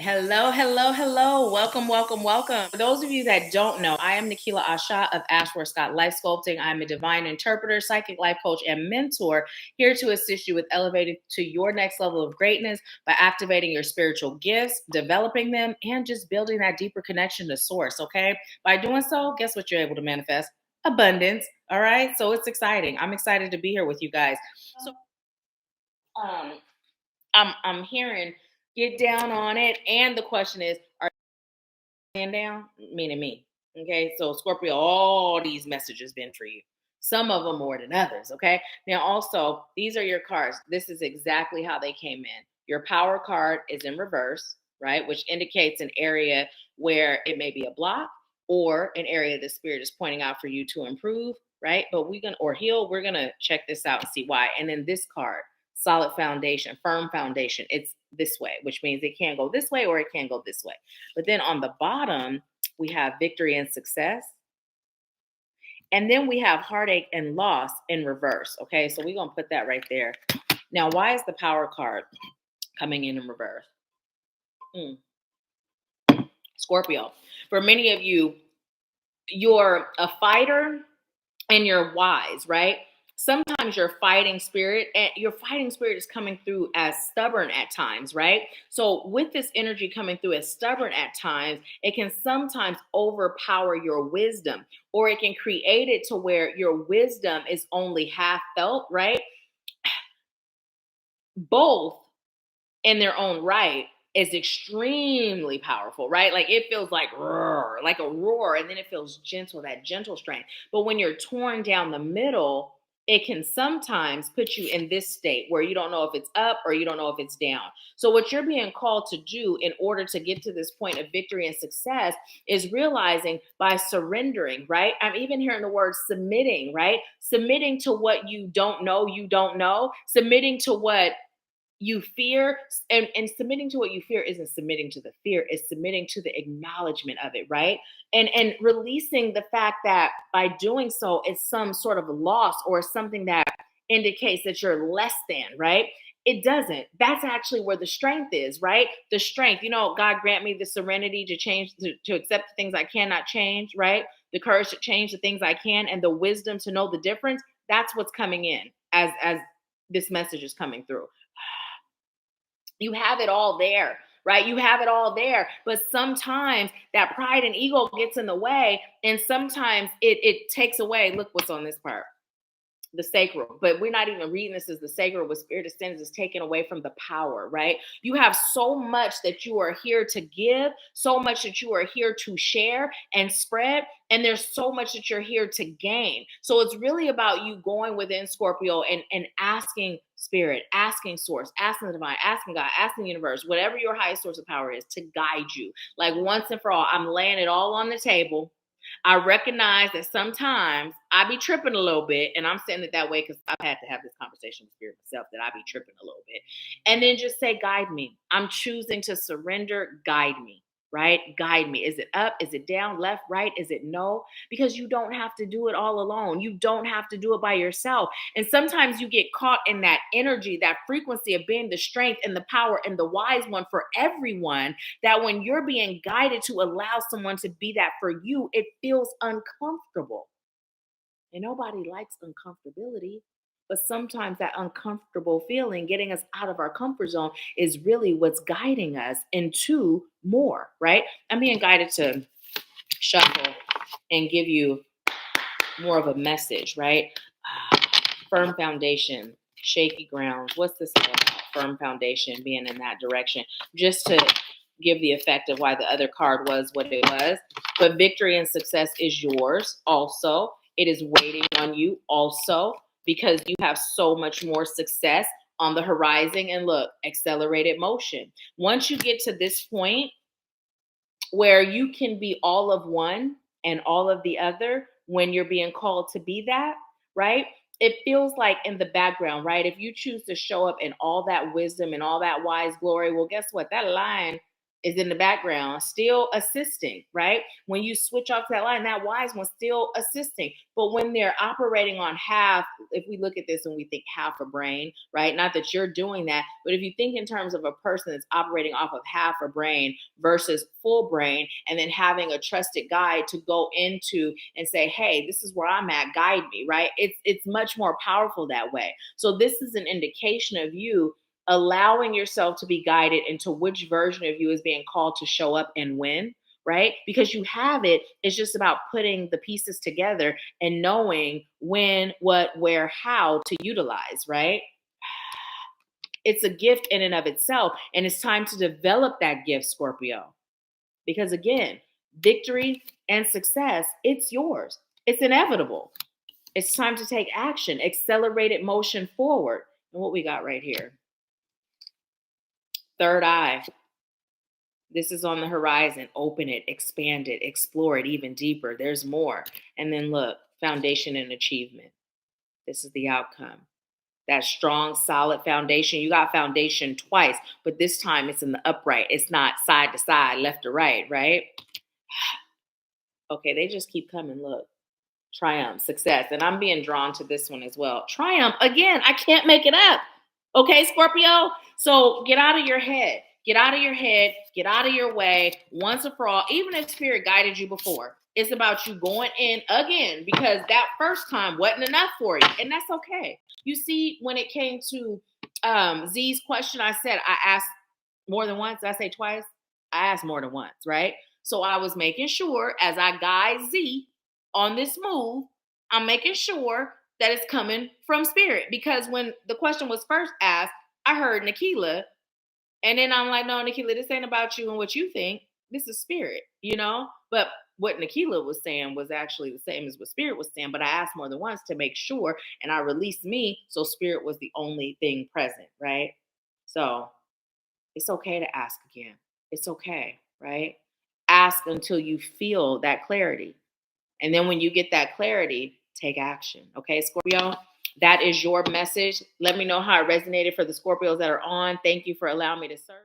Hello, hello, hello. Welcome, welcome, welcome. For those of you that don't know, I am Nahkila Isha of Ashworth Scott Life Sculpting. I'm a divine interpreter, psychic life coach, and mentor here to assist you with elevating to your next level of greatness by activating your spiritual gifts, developing them, and just building that deeper connection to source. Okay. By doing so, guess what you're able to manifest? Abundance. All right. So it's exciting. I'm excited to be here with you guys. So um I'm hearing get down on it. And the question is, are laying down, meaning me. Okay, so Scorpio, all these messages been for you. Some of them more than others. Okay, now also these are your cards. This is exactly how they came in. Your power card is in reverse, right, which indicates an area where it may be a block or an area the spirit is pointing out for you to improve, right? But we're gonna or heal. We're gonna check this out and see why. And then this card, solid foundation, firm foundation. It's this way, which means it can go this way or it can go this way. But then on the bottom, we have victory and success. And then we have heartache and loss in reverse. Okay, so we're going to put that right there. Now, why is the power card coming in reverse? Scorpio. For many of you, you're a fighter and you're wise, right? Sometimes your fighting spirit and your fighting spirit is coming through as stubborn at times, right? So with this energy coming through as stubborn at times, it can sometimes overpower your wisdom, or it can create it to where your wisdom is only half felt, right? Both in their own right is extremely powerful, right? Like it feels like roar, like a roar, and then it feels gentle, that gentle strength. But when you're torn down the middle, it can sometimes put you in this state where you don't know if it's up or you don't know if it's down. So, what you're being called to do in order to get to this point of victory and success is realizing by surrendering, right? I'm even hearing the word submitting, right? Submitting to what you don't know, submitting to what you fear, and submitting to what you fear isn't submitting to the fear, it's submitting to the acknowledgement of it, right? And releasing the fact that by doing so it's some sort of loss or something that indicates that you're less than, right? It doesn't. That's actually where the strength is, right? The strength, God grant me the serenity to change, to accept the things I cannot change, right? The courage to change the things I can, and the wisdom to know the difference. That's what's coming in as this message is coming through. You have it all there, right? You have it all there. But sometimes that pride and ego gets in the way, and sometimes it takes away. Look what's on this part, the sacral. But we're not even reading this as the sacral. What spirit ascends is taken away from the power, right? You have so much that you are here to give, so much that you are here to share and spread, and there's so much that you're here to gain. So it's really about you going within, Scorpio, and asking spirit, asking source, asking the divine, asking God, asking the universe, whatever your highest source of power is, to guide you. Like once and for all, I'm laying it all on the table. I recognize that sometimes I be tripping a little bit, and I'm saying it that way because I've had to have this conversation with spirit myself, that I be tripping a little bit. And then just say, guide me. I'm choosing to surrender, guide me, right? Guide me. Is it up? Is it down? Left, right? Is it no? Because you don't have to do it all alone. You don't have to do it by yourself. And sometimes you get caught in that energy, that frequency of being the strength and the power and the wise one for everyone, that when you're being guided to allow someone to be that for you, it feels uncomfortable. And nobody likes uncomfortability. But sometimes that uncomfortable feeling, getting us out of our comfort zone, is really what's guiding us into more, right? I'm being guided to shuffle and give you more of a message, right? Firm foundation, shaky ground. What's this all about? Firm foundation, being in that direction, just to give the effect of why the other card was what it was. But victory and success is yours also. It is waiting on you also, because you have so much more success on the horizon. And look, accelerated motion. Once you get to this point where you can be all of one and all of the other, when you're being called to be that, right? It feels like in the background, right? If you choose to show up in all that wisdom and all that wise glory, well, guess what? That line is in the background, still assisting, right? When you switch off that line, that wise one's still assisting. But when they're operating on half, if we look at this and we think half a brain, right? Not that you're doing that, but if you think in terms of a person that's operating off of half a brain versus full brain, and then having a trusted guide to go into and say, hey, this is where I'm at, guide me, right? It's much more powerful that way. So this is an indication of you allowing yourself to be guided into which version of you is being called to show up and win, right? Because you have it. It's just about putting the pieces together and knowing when, what, where, how to utilize, right? It's a gift in and of itself. And it's time to develop that gift, Scorpio. Because again, victory and success, it's yours. It's inevitable. It's time to take action, accelerated motion forward. And what we got right here? Third eye. This is on the horizon. Open it, expand it, explore it even deeper. There's more. And then look, foundation and achievement. This is the outcome. That strong, solid foundation. You got foundation twice, but this time it's in the upright. It's not side to side, left to right, right? Okay, they just keep coming. Look. Triumph, success. And I'm being drawn to this one as well. Triumph, again, I can't make it up. Okay, Scorpio? So get out of your head. Get out of your head. Get out of your way once and for all. Even if spirit guided you before, it's about you going in again because that first time wasn't enough for you. And that's okay. You see, when it came to Z's question, I said I asked more than once. Did I say twice? I asked more than once, right? So I was making sure as I guide Z on this move, I'm making sure that it's coming from spirit. Because when the question was first asked, I heard Nahkila. And then I'm like, no, Nahkila, this ain't about you and what you think. This is spirit, you know? But what Nahkila was saying was actually the same as what spirit was saying. But I asked more than once to make sure. And I released me. So spirit was the only thing present, right? So it's okay to ask again. It's okay, right? Ask until you feel that clarity. And then when you get that clarity, take action. Okay, Scorpio, that is your message. Let me know how it resonated for the Scorpios that are on. Thank you for allowing me to serve.